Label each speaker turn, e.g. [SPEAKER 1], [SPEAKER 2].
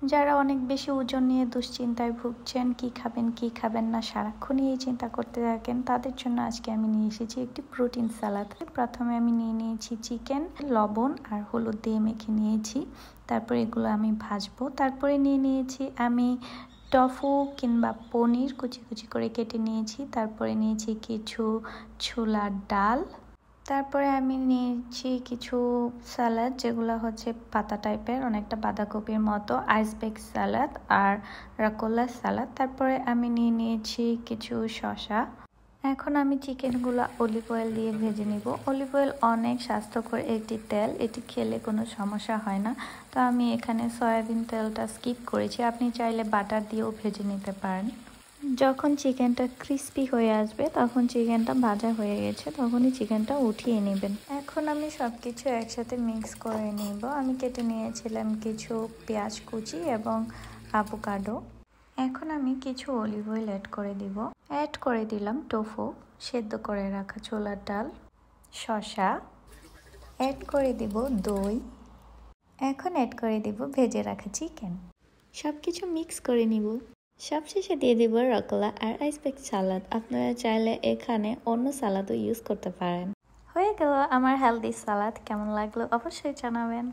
[SPEAKER 1] যারা অনেক বেশি ওজন নিয়ে দুশ্চিন্তায় ভুগছেন, কি খাবেন কি খাবেন না সারাক্ষণই এই চিন্তা করতে থাকেন, তাদের জন্য আজকে আমি নিয়ে এসেছি একটি প্রোটিন সালাদ। প্রথমে আমি নিয়ে নিয়েছি চিকেন, লবণ আর হলুদ দিয়ে মেখে নিয়েছি। তারপরে এগুলো আমি ভাজবো। তারপরে নিয়ে নিয়েছি আমি টফু কিংবা পনির কুচি কুচি করে কেটে নিয়েছি। তারপরে নিয়েছি কিছু ছোলার ডাল। তারপরে আমি নিয়েছি কিছু স্যালাড, যেগুলো হচ্ছে পাতা টাইপের, অনেকটা বাঁধাকপির মতো, আইসবেক স্যালাড আর রাকোলা স্যালাড। তারপরে আমি নিয়ে নিয়েছি কিছু শসা। এখন আমি চিকেনগুলো অলিভ অয়েল দিয়ে ভেজে নিব। অলিভ অয়েল অনেক স্বাস্থ্যকর একটি তেল, এটি খেলে কোনো সমস্যা হয় না। তো আমি এখানে সয়াবিন তেলটা স্কিপ করেছি, আপনি চাইলে বাটার দিয়েও ভেজে নিতে পারেন। যখন চিকেনটা ক্রিস্পি হয়ে আসবে তখন চিকেনটা ভাজা হয়ে গেছে, তখনই চিকেনটা উঠিয়ে নেবেন। এখন আমি সব কিছু একসাথে মিক্স করে নিব। আমি কেটে নিয়েছিলাম কিছু পেঁয়াজ কুচি এবং অ্যাভোকাডো। এখন আমি কিছু অলিভ অয়েল অ্যাড করে দিলাম টোফু, সেদ্ধ করে রাখা ছোলার ডাল, শসা, অ্যাড করে দিব দই, এখন অ্যাড করে দিব ভেজে রাখা চিকেন। সব কিছু মিক্স করে নিব। সবশেষে দিয়ে দিব রকলা আর আইসবেক সালাদ। আপনারা চাইলে এখানে অন্য সালাদও ইউজ করতে পারেন। হয়ে গেল আমার হেলদি সালাদ। কেমন লাগলো অবশ্যই জানাবেন।